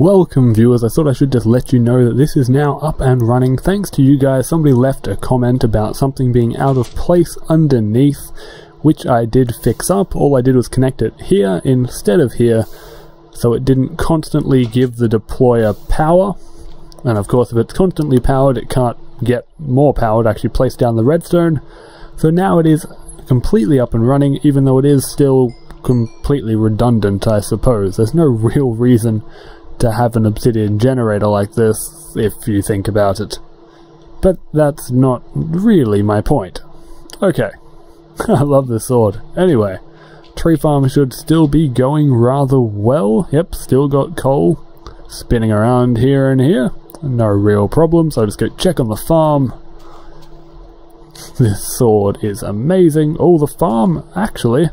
Welcome viewers, I thought I should just let you know that this is now up and running thanks to you guys. Somebody left a comment about something being out of place underneath, which I did fix up. All I did was connect it here instead of here, so it didn't constantly give the deployer power. And of course if it's constantly powered it can't get more power to actually place down the redstone. So now it is completely up and running, even though it is still completely redundant, I suppose. There's no real reason to have an obsidian generator like this, if you think about it. But that's not really my point. Okay. I love this sword. Anyway, tree farm should still be going rather well. Yep, still got coal spinning around here and here. No real problems. I'll just go check on the farm. This sword is amazing. Oh, the farm actually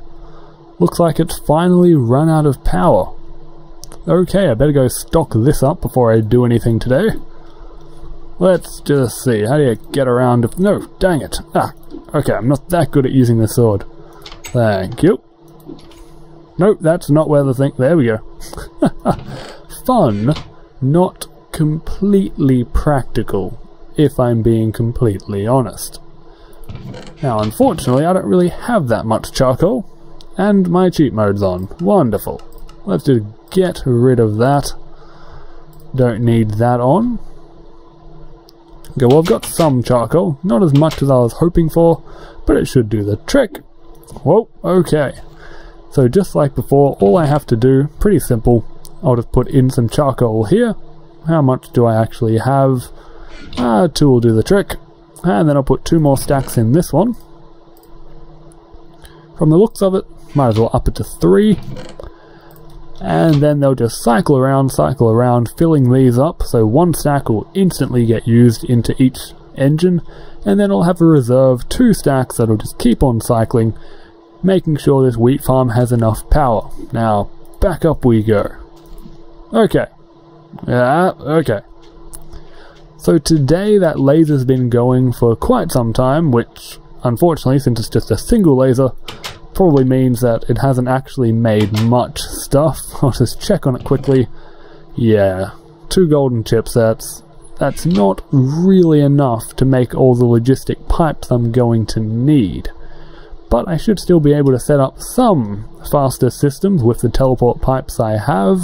looks like it's finally run out of power. Okay, I better go stock this up before I do anything today. Let's just see, how do you get around if... No, dang it. Ah, okay, I'm not that good at using this sword. Thank you. Nope, that's not where the thing... There we go. Fun, not completely practical, if I'm being completely honest. Now, unfortunately, I don't really have that much charcoal, and my cheat mode's on. Wonderful. Let's just get rid of that. Don't need that on. Okay, well I've got some charcoal, not as much as I was hoping for, but it should do the trick. Whoa, okay. So just like before, all I have to do, pretty simple, I'll just put in some charcoal here. How much do I actually have? 2 will do the trick. And then I'll put 2 more stacks in this one. From the looks of it, might as well up it to 3. And then they'll just cycle around, filling these up, so 1 stack will instantly get used into each engine, and then I'll have a reserve 2 stacks that'll just keep on cycling, making sure this wheat farm has enough power. Now, back up we go. Okay. Yeah, okay. So today that laser's been going for quite some time, which, unfortunately, since it's just a single laser, probably means that it hasn't actually made much stuff. I'll just check on it quickly. Yeah, 2 golden chipsets. That's not really enough to make all the logistic pipes I'm going to need. But I should still be able to set up some faster systems with the teleport pipes I have.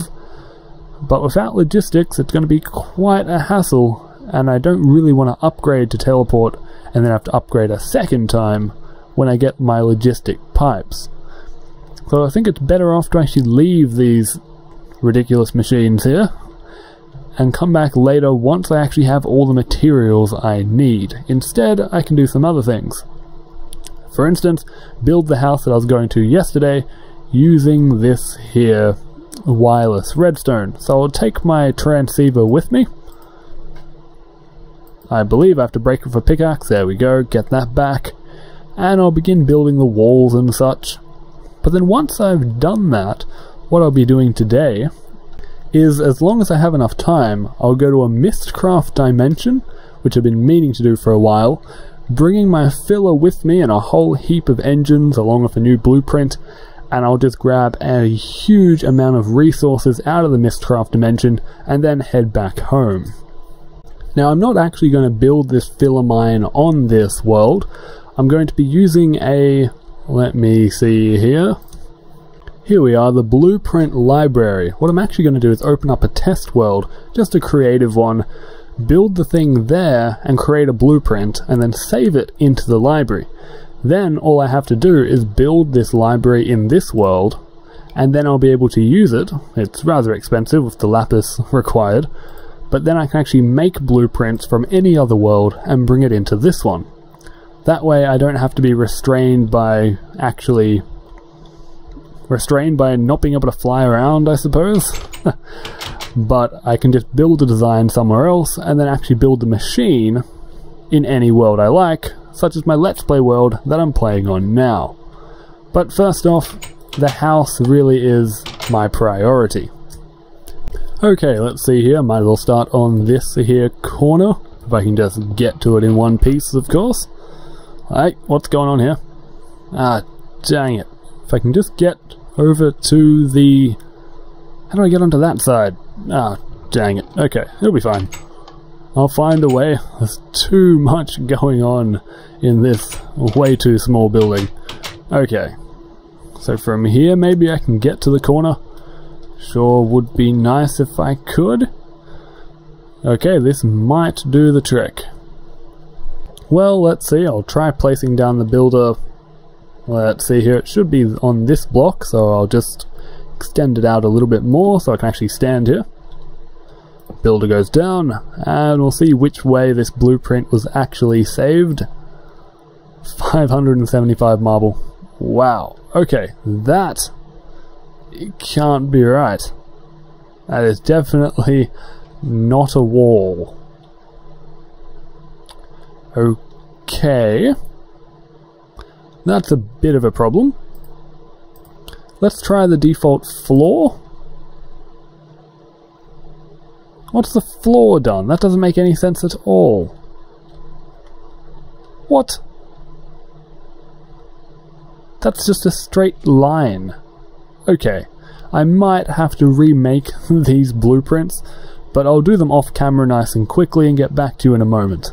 But without logistics, it's going to be quite a hassle, and I don't really want to upgrade to teleport and then have to upgrade a second time when I get my logistic pipes. So I think it's better off to actually leave these ridiculous machines here and come back later once I actually have all the materials I need. Instead, I can do some other things. For instance, build the house that I was going to yesterday using this here wireless redstone. So I'll take my transceiver with me. I believe I have to break it with a pickaxe. There we go, get that back. And I'll begin building the walls and such. But then once I've done that, what I'll be doing today is, as long as I have enough time, I'll go to a mystcraft dimension, which I've been meaning to do for a while, bringing my filler with me and a whole heap of engines along with a new blueprint, and I'll just grab a huge amount of resources out of the mystcraft dimension and then head back home. Now I'm not actually going to build this filler mine on this world. I'm going to be using a, let me see here. Here we are, the blueprint library. What I'm actually going to do is open up a test world, just a creative one, build the thing there and create a blueprint and then save it into the library. Then all I have to do is build this library in this world and then I'll be able to use it. It's rather expensive with the lapis required, but then I can actually make blueprints from any other world and bring it into this one. That way I don't have to be restrained by not being able to fly around, I suppose. But I can just build a design somewhere else and then actually build the machine in any world I like, such as my Let's Play world that I'm playing on now. But first off, the house really is my priority. Okay, let's see here, might as well start on this here corner, if I can just get to it in one piece, of course. Hey, what's going on here? Ah, dang it. If I can just get over to the... How do I get onto that side? Ah, Dang it. Okay, it'll be fine. I'll find a way. There's too much going on in this way too small building. Okay. So from here, maybe I can get to the corner. Sure would be nice if I could. Okay, this might do the trick. Well, let's see. I'll try placing down the builder. Let's see here. It should be on this block, so I'll just extend it out a little bit more so I can actually stand here. Builder goes down, and we'll see which way this blueprint was actually saved. 575 marble. Wow. Okay, that can't be right. That is definitely not a wall. Okay. That's a bit of a problem. Let's try the default floor. What's the floor done? That doesn't make any sense at all. What? That's just a straight line. Okay, I might have to remake these blueprints, but I'll do them off camera nice and quickly and get back to you in a moment.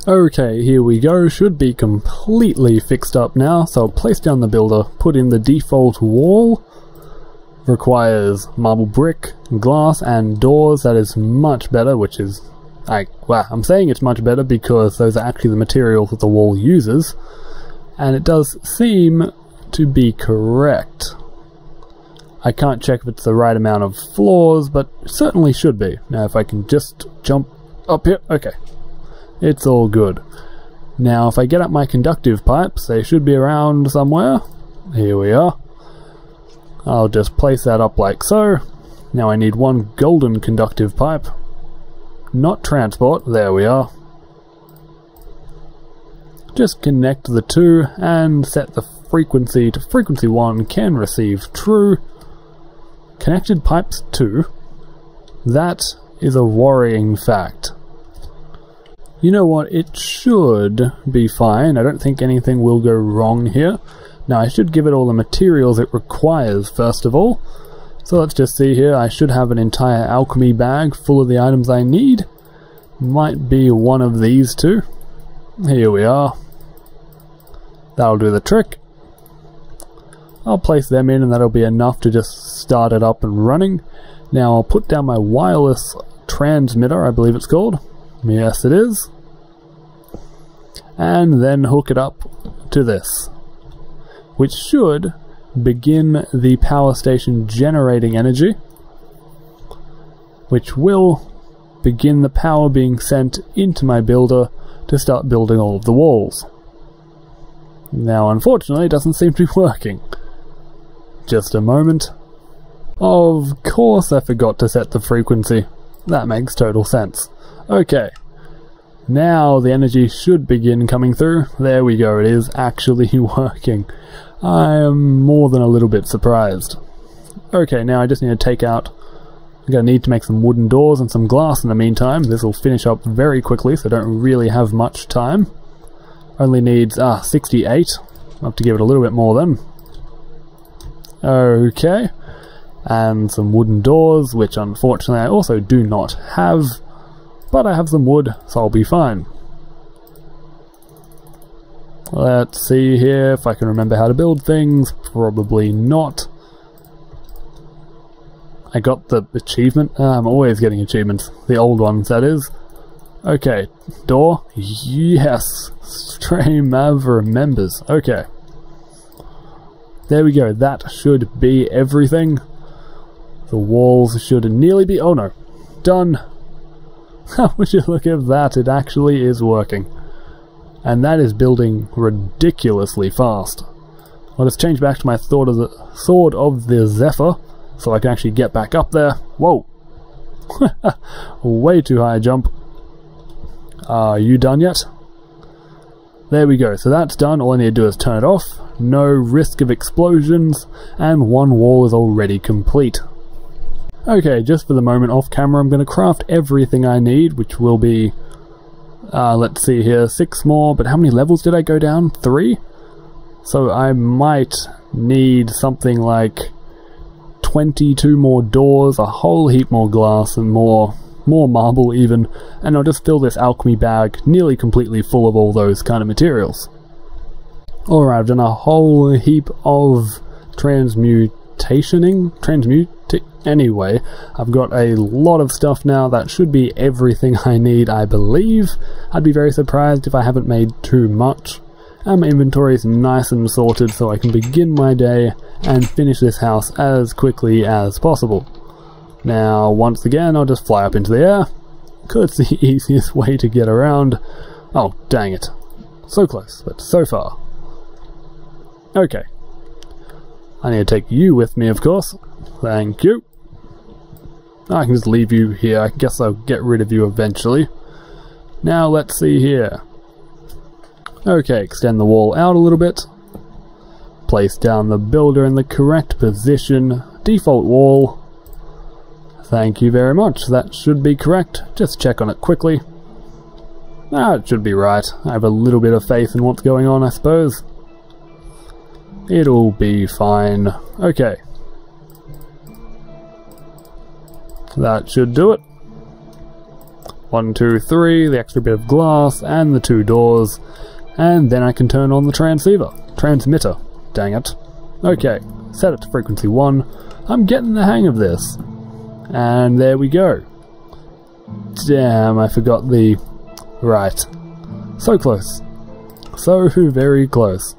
Okay, here we go. Should be completely fixed up now, so I'll place down the builder, put in the default wall. Requires marble brick, glass and doors. That is much better, which is... wow, I'm saying it's much better because those are actually the materials that the wall uses, and it does seem to be correct. I can't check if it's the right amount of floors, but it certainly should be. Now if I can just jump up here, okay. It's all good. Now if I get up my conductive pipes, they should be around somewhere. Here we are. I'll just place that up like so. Now I need one golden conductive pipe. Not transport, there we are. Just connect the two and set the frequency to frequency 1 can receive true. Connected pipes 2. That is a worrying fact. You know what, it should be fine. I don't think anything will go wrong here. Now I should give it all the materials it requires first of all. So let's just see here, I should have an entire alchemy bag full of the items I need. Might be one of these two. Here we are. That'll do the trick. I'll place them in and that'll be enough to just start it up and running. Now I'll put down my wireless transmitter, I believe it's called. Yes it is. And then hook it up to this, which should begin the power station generating energy, which will begin the power being sent into my builder to start building all of the walls. Now unfortunately it doesn't seem to be working. Just a moment. Of course I forgot to set the frequency. That makes total sense. Okay. Now the energy should begin coming through. There we go, it is actually working. I am more than a little bit surprised. Okay, now I just need to take out... I'm going to need to make some wooden doors and some glass in the meantime. This will finish up very quickly, so I don't really have much time. Only needs 68. I'll have to give it a little bit more then. Okay. And some wooden doors, which unfortunately I also do not have. But I have some wood, so I'll be fine. Let's see here if I can remember how to build things. Probably not. I got the achievement. I'm always getting achievements. The old ones, that is. Okay, door. Yes! SparrowApi remembers. Okay. There we go. That should be everything. The walls should nearly be... Oh no. Done. Would you look at that? It actually is working. And that is building ridiculously fast. I'll just change back to my Sword of the Zephyr, so I can actually get back up there. Whoa! Way too high a jump. Are you done yet? There we go, so that's done. All I need to do is turn it off. No risk of explosions, and one wall is already complete. Okay, just for the moment off camera, I'm going to craft everything I need, which will be, let's see here, 6 more, but how many levels did I go down? 3? So I might need something like 22 more doors, a whole heap more glass, and more marble even, and I'll just fill this alchemy bag nearly completely full of all those kind of materials. Alright, I've done a whole heap of anyway, I've got a lot of stuff now. That should be everything I need, I believe. I'd be very surprised if I haven't made too much. And my inventory is nice and sorted, so I can begin my day and finish this house as quickly as possible. Now, once again, I'll just fly up into the air, because it's the easiest way to get around. Oh, dang it. So close, but so far. Okay. I need to take you with me, of course. Thank you. I can just leave you here. I guess I'll get rid of you eventually. Now, let's see here. Okay, extend the wall out a little bit. Place down the builder in the correct position. Default wall. Thank you very much. That should be correct. Just check on it quickly. It should be right. I have a little bit of faith in what's going on, I suppose. It'll be fine. Okay. That should do it. 1, 2, 3, the extra bit of glass, and the 2 doors. And then I can turn on the transmitter. Dang it. Okay, set it to frequency 1. I'm getting the hang of this. And there we go. Damn, I forgot the... Right. So close. So very close.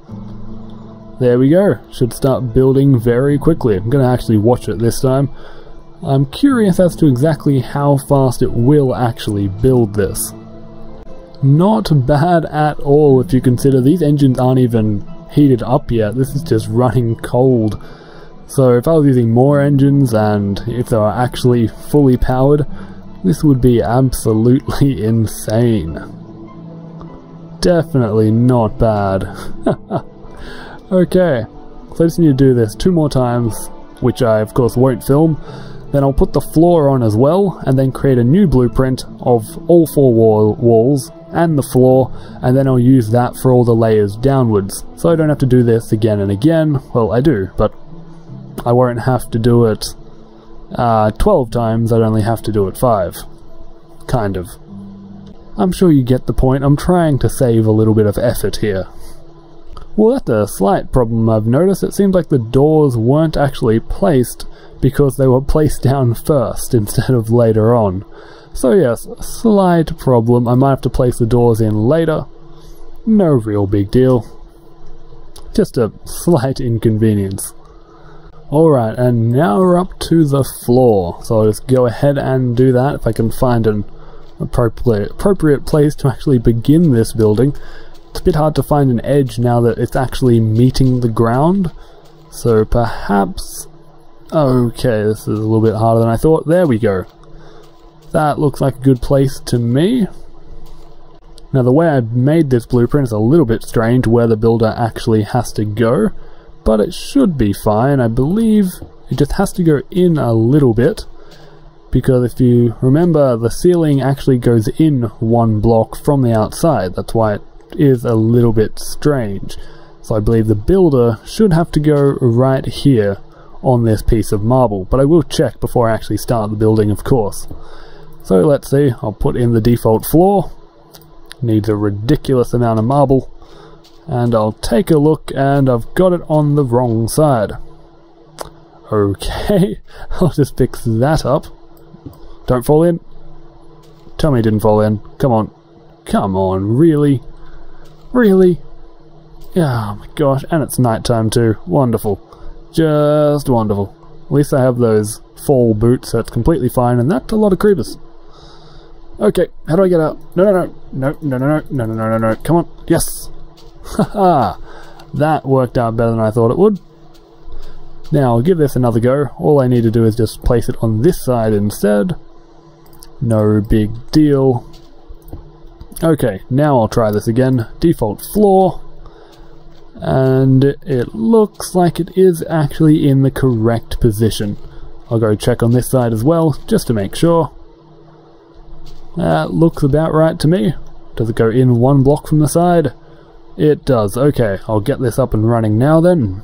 There we go. Should start building very quickly. I'm going to actually watch it this time. I'm curious as to exactly how fast it will actually build this. Not bad at all if you consider these engines aren't even heated up yet. This is just running cold. So if I was using more engines and if they were actually fully powered, this would be absolutely insane. Definitely not bad. Okay, so I just need to do this 2 more times, which I of course won't film. Then I'll put the floor on as well, and then create a new blueprint of all 4 walls and the floor, and then I'll use that for all the layers downwards. So I don't have to do this again and again. Well, I do, but I won't have to do it 12 times, I'd only have to do it 5. Kind of. I'm sure you get the point. I'm trying to save a little bit of effort here. Well, that's a slight problem I've noticed. It seems like the doors weren't actually placed because they were placed down first instead of later on. So yes, slight problem. I might have to place the doors in later. No real big deal. Just a slight inconvenience. Alright, and now we're up to the floor. So I'll just go ahead and do that if I can find an appropriate place to actually begin this building. It's a bit hard to find an edge now that it's actually meeting the ground. So perhaps... Okay, this is a little bit harder than I thought. There we go. That looks like a good place to me. Now the way I made this blueprint is a little bit strange where the builder actually has to go, but it should be fine. I believe it just has to go in a little bit, because if you remember, the ceiling actually goes in 1 block from the outside. That's why it is a little bit strange. So I believe the builder should have to go right here on this piece of marble, but I will check before I actually start the building, of course. So let's see, I'll put in the default floor. Needs a ridiculous amount of marble, and I'll take a look, and I've got it on the wrong side. Okay, I'll just fix that up. Don't fall in. Tell me it didn't fall in. Come on. Come on, really? Really? Oh my gosh, and it's nighttime too. Wonderful. Just wonderful. At least I have those fall boots, so it's completely fine, and that's a lot of creepers. Okay, how do I get out? No. Come on. Yes! Haha! That worked out better than I thought it would. Now, I'll give this another go. All I need to do is just place it on this side instead. No big deal. Okay, now I'll try this again. Default floor. And it looks like it is actually in the correct position. I'll go check on this side as well, just to make sure. That looks about right to me. Does it go in 1 block from the side? It does. Okay, I'll get this up and running now then.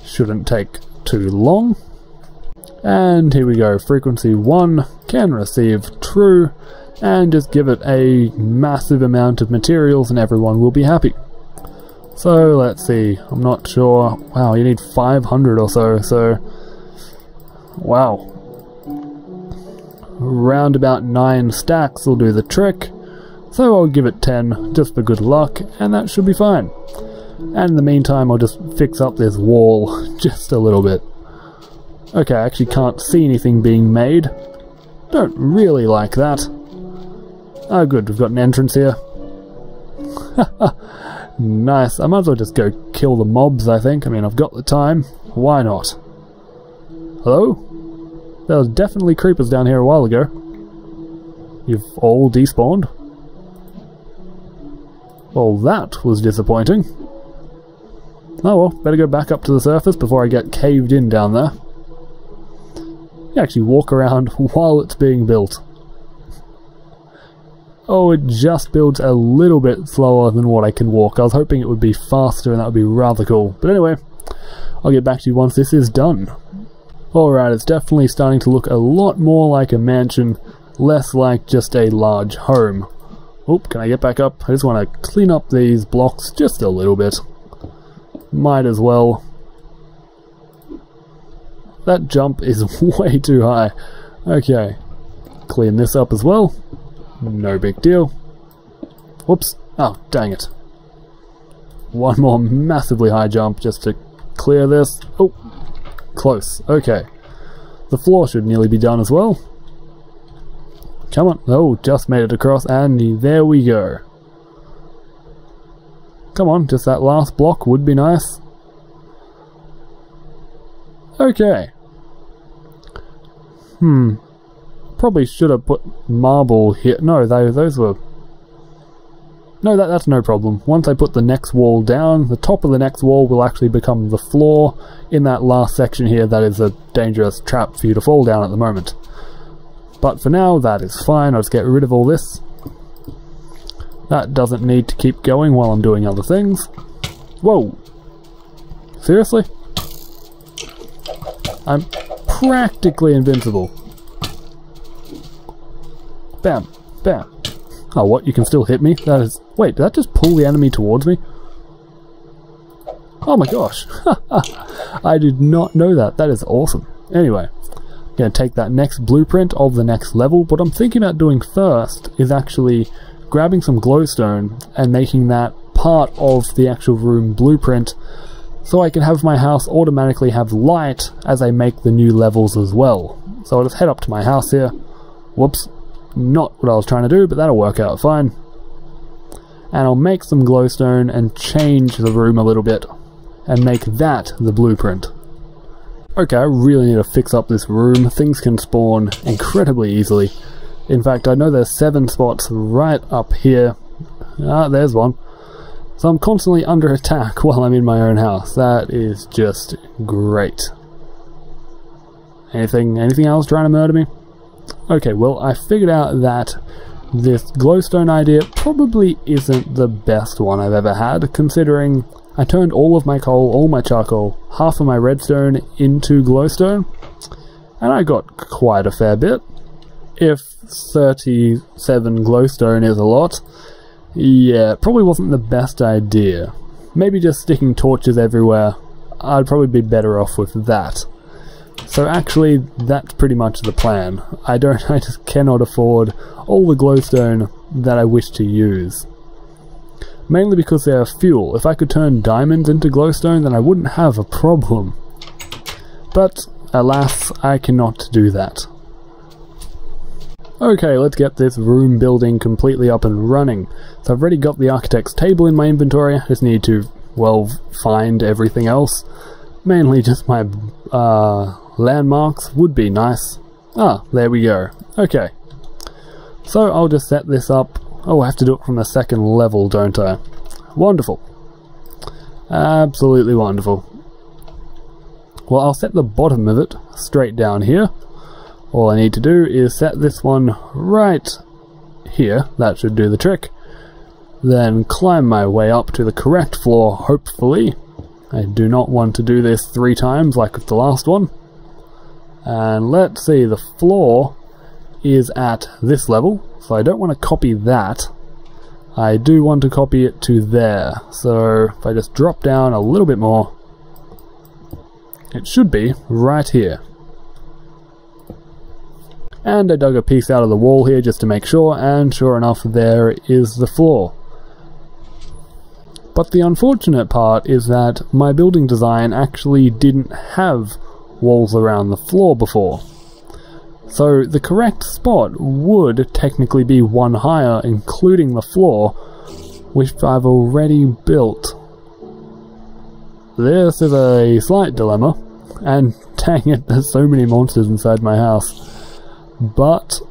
Shouldn't take too long. And here we go, frequency 1 can receive true, and just give it a massive amount of materials and everyone will be happy. So let's see, I'm not sure. Wow, you need 500 or so wow. Round about 9 stacks will do the trick, so I'll give it 10 just for good luck, and that should be fine. And in the meantime I'll just fix up this wall just a little bit. Okay, I actually can't see anything being made. Don't really like that. Oh good, we've got an entrance here. Nice, I might as well just go kill the mobs, I think. I mean, I've got the time. Why not? Hello? There was definitely creepers down here a while ago. You've all despawned? Well, that was disappointing. Oh well, better go back up to the surface before I get caved in down there. You actually walk around while it's being built. Oh, it just builds a little bit slower than what I can walk. I was hoping it would be faster and that would be rather cool. But anyway, I'll get back to you once this is done. Alright, it's definitely starting to look a lot more like a mansion, less like just a large home. Oop, can I get back up? I just want to clean up these blocks just a little bit. Might as well. That jump is way too high. Okay, clean this up as well. No big deal. Whoops. Oh, dang it. One more massively high jump just to clear this. Oh, close. Okay. The floor should nearly be done as well. Come on. Oh, just made it across, and there we go. Come on, just that last block would be nice. Okay. Probably should have put marble here. No, those were... No, that's no problem. Once I put the next wall down, the top of the next wall will actually become the floor in that last section here. That is a dangerous trap for you to fall down at the moment. But for now, that is fine. I'll just get rid of all this. That doesn't need to keep going while I'm doing other things. Whoa! Seriously? I'm practically invincible. Bam, bam. Oh, what? You can still hit me? That is... Wait, did that just pull the enemy towards me? Oh my gosh. I did not know that. That is awesome. Anyway, I'm going to take that next blueprint of the next level. What I'm thinking about doing first is actually grabbing some glowstone and making that part of the actual room blueprint, so I can have my house automatically have light as I make the new levels as well. So I'll just head up to my house here. Whoops. Not what I was trying to do, but that'll work out fine. And I'll make some glowstone and change the room a little bit and make that the blueprint. Okay, I really need to fix up this room. Things can spawn incredibly easily. In fact, I know there's 7 spots right up here. Ah, there's one. So I'm constantly under attack while I'm in my own house. That is just great. Anything else trying to murder me? Okay, well, I figured out that this glowstone idea probably isn't the best one I've ever had, considering I turned all of my coal, all my charcoal, half of my redstone into glowstone, and I got quite a fair bit. If 37 glowstone is a lot, yeah, it probably wasn't the best idea. Maybe just sticking torches everywhere, I'd probably be better off with that. So actually, that's pretty much the plan. I just cannot afford all the glowstone that I wish to use. Mainly because they are fuel. If I could turn diamonds into glowstone, then I wouldn't have a problem. But, alas, I cannot do that. Okay, let's get this room building completely up and running. So I've already got the architect's table in my inventory. I just need to, well, find everything else. Mainly just my, landmarks would be nice. Ah, there we go. Okay. So I'll just set this up. Oh, I have to do it from the second level, don't I? Wonderful. Absolutely wonderful. Well, I'll set the bottom of it straight down here. All I need to do is set this one right here. That should do the trick. Then climb my way up to the correct floor, hopefully. I do not want to do this 3 times like with the last one. And let's see, the floor is at this level, so I don't want to copy that. I do want to copy it to there, so if I just drop down a little bit more, it should be right here. And I dug a piece out of the wall here just to make sure, and sure enough, there is the floor. But the unfortunate part is that my building design actually didn't have walls around the floor before. So the correct spot would technically be one higher, including the floor, which I've already built. This is a slight dilemma, and dang it, there's so many monsters inside my house. But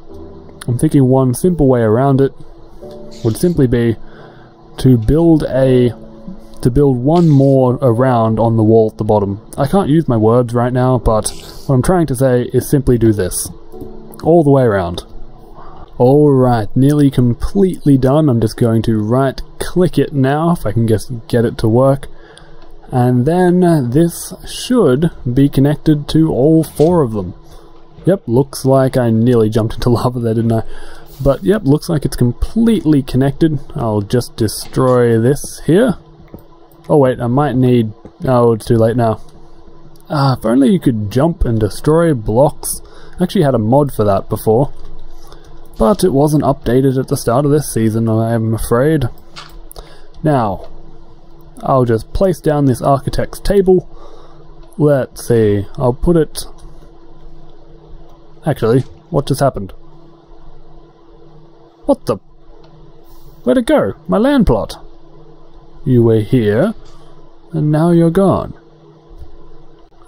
I'm thinking one simple way around it would simply be to build one more around on the wall at the bottom. I can't use my words right now, but what I'm trying to say is simply do this. All the way around. Alright, nearly completely done. I'm just going to right click it now, if I can just get it to work. And then this should be connected to all 4 of them. Yep, looks like I nearly jumped into lava there, didn't I? But yep, looks like it's completely connected. I'll just destroy this here. Oh wait, I might need... oh, it's too late now. If only you could jump and destroy blocks. I actually had a mod for that before. But it wasn't updated at the start of this season, I'm afraid. Now, I'll just place down this architect's table. Let's see, I'll put it... Actually, what just happened? What the... Where'd it go? My land plot. You were here, and now you're gone.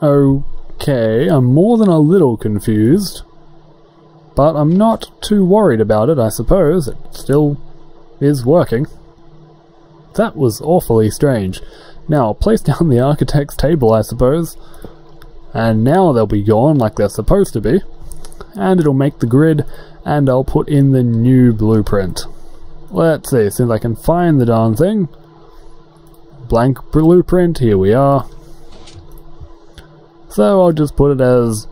Okay, I'm more than a little confused. But I'm not too worried about it, I suppose. It still is working. That was awfully strange. Now, I'll place down the architect's table, I suppose. And now they'll be gone like they're supposed to be. And it'll make the grid, and I'll put in the new blueprint. Let's see, since I can find the darn thing. Blank blueprint, here we are. So I'll just put it as...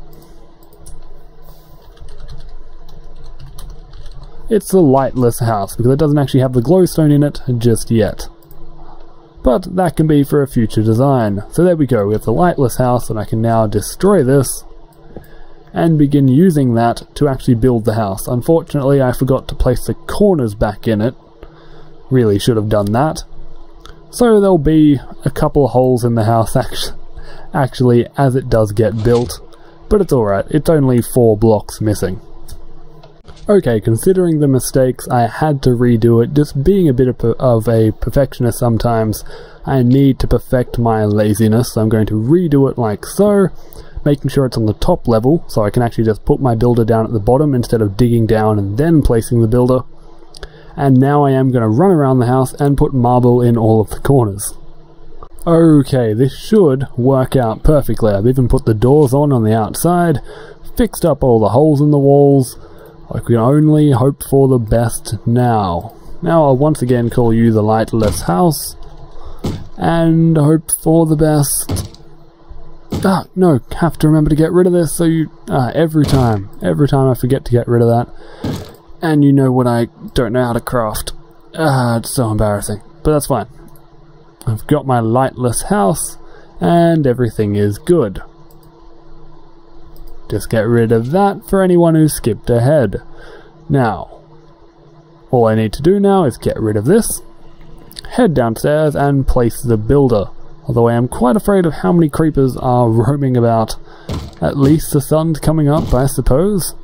It's a lightless house, because it doesn't actually have the glowstone in it just yet. But that can be for a future design. So there we go, we have the lightless house, and I can now destroy this and begin using that to actually build the house. Unfortunately, I forgot to place the corners back in it. Really should have done that. So there'll be a couple of holes in the house actually as it does get built. But it's alright, it's only 4 blocks missing. Okay, considering the mistakes, I had to redo it. Just being a bit of a perfectionist sometimes, I need to perfect my laziness. So I'm going to redo it like so. Making sure it's on the top level, so I can actually just put my builder down at the bottom instead of digging down and then placing the builder. And now I am going to run around the house and put marble in all of the corners. Okay, this should work out perfectly. I've even put the doors on the outside, fixed up all the holes in the walls. I can only hope for the best now. Now I'll once again call you the lightless house, and hope for the best. Ah, no, have to remember to get rid of this, so you... every time I forget to get rid of that. And you know what I don't know how to craft. It's so embarrassing. But that's fine. I've got my lightless house, and everything is good. Just get rid of that for anyone who skipped ahead. Now, all I need to do now is get rid of this, head downstairs and place the builder. Although I am quite afraid of how many creepers are roaming about. At least the sun's coming up, I suppose.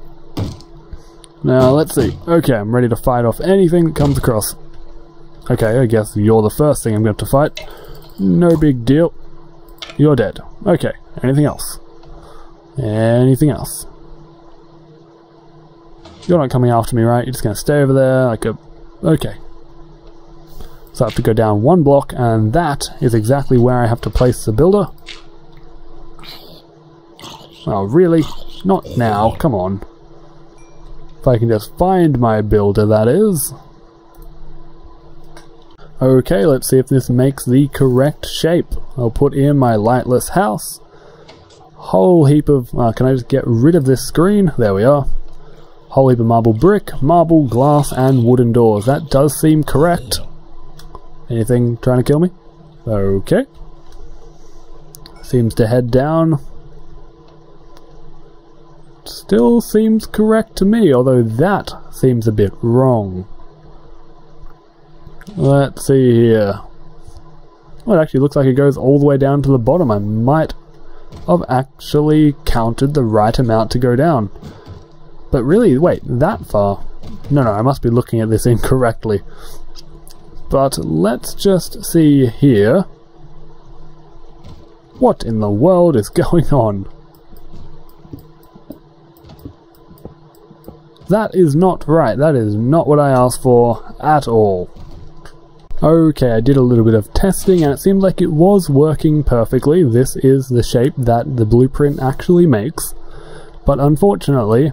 Now, let's see. Okay, I'm ready to fight off anything that comes across. Okay, I guess you're the first thing I'm going to fight. No big deal. You're dead. Okay, anything else? Anything else? You're not coming after me, right? You're just going to stay over there like a... Okay. So I have to go down 1 block, and that is exactly where I have to place the builder. Oh, really? Not now, come on. If I can just find my builder, that is. Okay, let's see if this makes the correct shape. I'll put in my lightless house. Whole heap of... can I just get rid of this screen? There we are. Whole heap of marble brick, marble, glass, and wooden doors. That does seem correct. Anything trying to kill me? Okay. Seems to head down. Still seems correct to me, although that seems a bit wrong. Let's see here. Well, it actually looks like it goes all the way down to the bottom. I might have actually counted the right amount to go down. But really, wait, that far? No, I must be looking at this incorrectly. But let's just see here. What in the world is going on? That is not right. That is not what I asked for at all. Okay, I did a little bit of testing and it seemed like it was working perfectly. This is the shape that the blueprint actually makes. But unfortunately,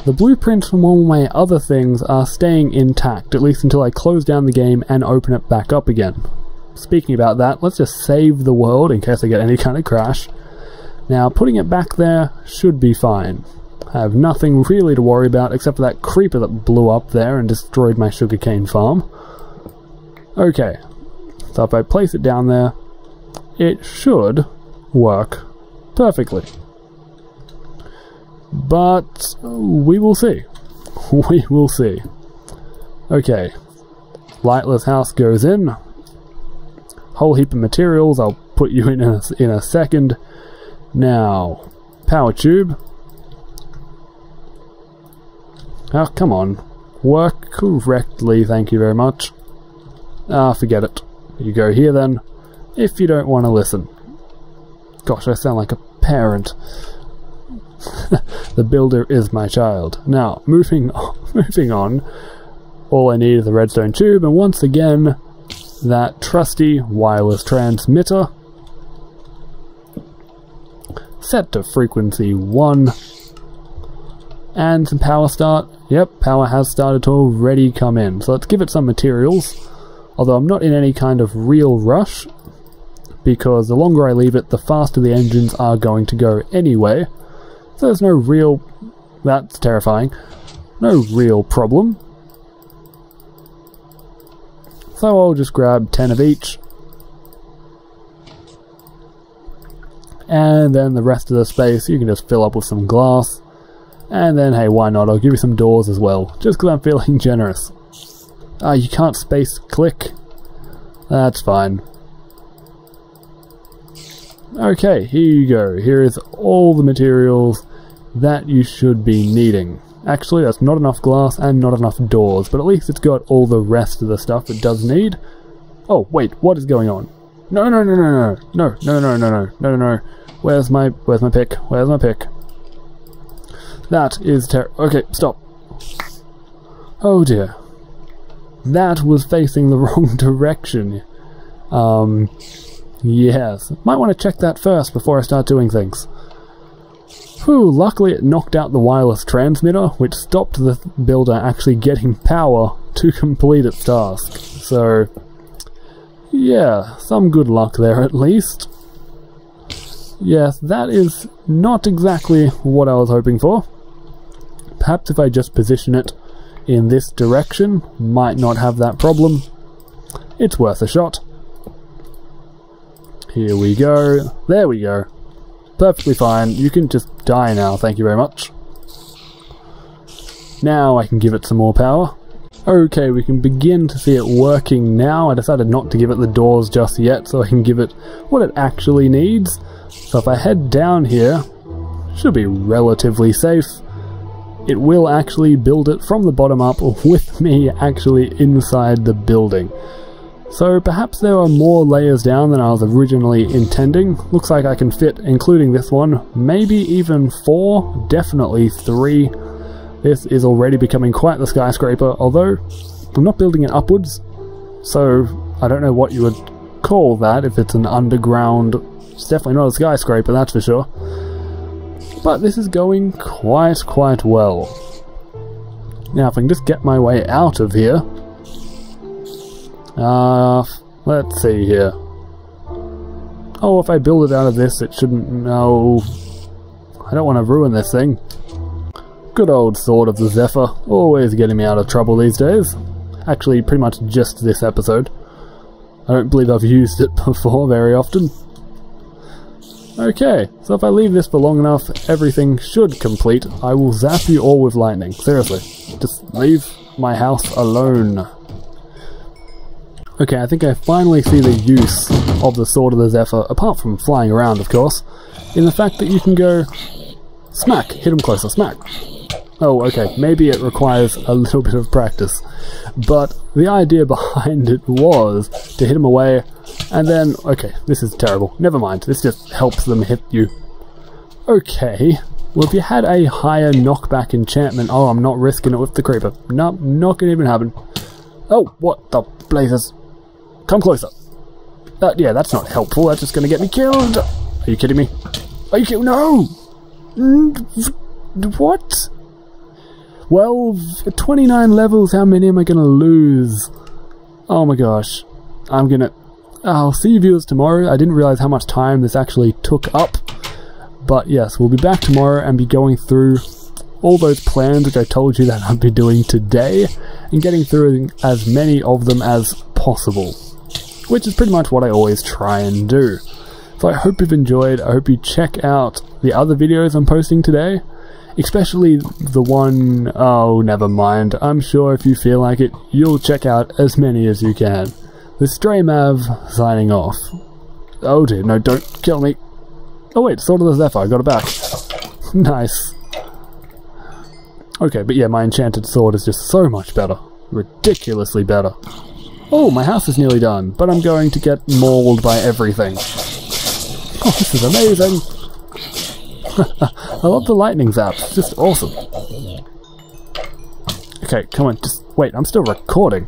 the blueprints from all my other things are staying intact, at least until I close down the game and open it back up again. Speaking about that, let's just save the world in case I get any kind of crash. Now, putting it back there should be fine. I have nothing really to worry about except for that creeper that blew up there and destroyed my sugarcane farm. Okay, so if I place it down there, it should work perfectly. But we will see. We will see. Okay, lightless house goes in. Whole heap of materials, I'll put you in a second. Now, power tube. Oh, come on. Work correctly, thank you very much. Forget it. You go here then, if you don't want to listen. Gosh, I sound like a parent. The builder is my child. Now, moving on. All I need is a redstone tube, and once again, that trusty wireless transmitter. Set to frequency 1. And some power start. Yep, power has started to already come in. So let's give it some materials. Although I'm not in any kind of real rush, because the longer I leave it, the faster the engines are going to go anyway. So there's no real... that's terrifying. No real problem. So I'll just grab 10 of each. And then the rest of the space you can just fill up with some glass. And then, hey, why not? I'll give you some doors as well, just because I'm feeling generous. You can't space click. That's fine. Okay, here you go. Here is all the materials that you should be needing. Actually, that's not enough glass and not enough doors, but at least it's got all the rest of the stuff it does need. Oh, wait, what is going on? No. Where's my pick? Where's my pick? That is okay, stop. Oh dear. That was facing the wrong direction. Yes. Might want to check that first before I start doing things. Whew, luckily it knocked out the wireless transmitter, which stopped the builder actually getting power to complete its task. So, yeah, some good luck there at least. Yes, that is not exactly what I was hoping for. Perhaps if I just position it in this direction, might not have that problem. It's worth a shot. Here we go. There we go. Perfectly fine. You can just die now, thank you very much. Now I can give it some more power. Okay, we can begin to see it working now. I decided not to give it the doors just yet, so I can give it what it actually needs. So if I head down here, should be relatively safe. It will actually build it from the bottom up with me actually inside the building. So perhaps there are more layers down than I was originally intending. Looks like I can fit, including this one, maybe even 4, definitely 3. This is already becoming quite the skyscraper, although I'm not building it upwards, so I don't know what you would call that if it's an underground. It's definitely not a skyscraper, that's for sure. But this is going quite well. Now if I can just get my way out of here. Let's see here. Oh, if I build it out of this, it shouldn't... No. I don't want to ruin this thing. Good old Sword of the Zephyr. Always getting me out of trouble these days. Actually, pretty much just this episode. I don't believe I've used it before very often. Okay, so if I leave this for long enough, everything should complete. I will zap you all with lightning. Seriously. Just leave my house alone. Okay, I think I finally see the use of the Sword of the Zephyr, apart from flying around, of course, in the fact that you can go smack, hit him closer, smack. Oh, okay, maybe it requires a little bit of practice, but the idea behind it was to hit him away, and then, okay, this is terrible, never mind, this just helps them hit you. Okay, well if you had a higher knockback enchantment, oh, I'm not risking it with the creeper, no, not gonna even happen. Oh, what the blazes? Come closer. Yeah, that's not helpful. That's just going to get me killed. Are you kidding me? Are you kidding? No! What? Well, 29 levels, how many am I going to lose? Oh my gosh. I'm going to... I'll see you viewers tomorrow. I didn't realize how much time this actually took up. But yes, we'll be back tomorrow and be going through all those plans which I told you that I'd be doing today, and getting through as many of them as possible. Which is pretty much what I always try and do. So I hope you've enjoyed. I hope you check out the other videos I'm posting today. Especially the one... Oh, never mind. I'm sure if you feel like it, you'll check out as many as you can. The Stray Mav signing off. Oh dear, no, don't kill me. Oh wait, Sword of the Zephyr, I got it back. Nice. Okay, but yeah, my enchanted sword is just so much better. Ridiculously better. Oh, my house is nearly done, but I'm going to get mauled by everything. Oh, this is amazing! I love the lightning zaps, it's just awesome. Okay, come on, just wait, I'm still recording.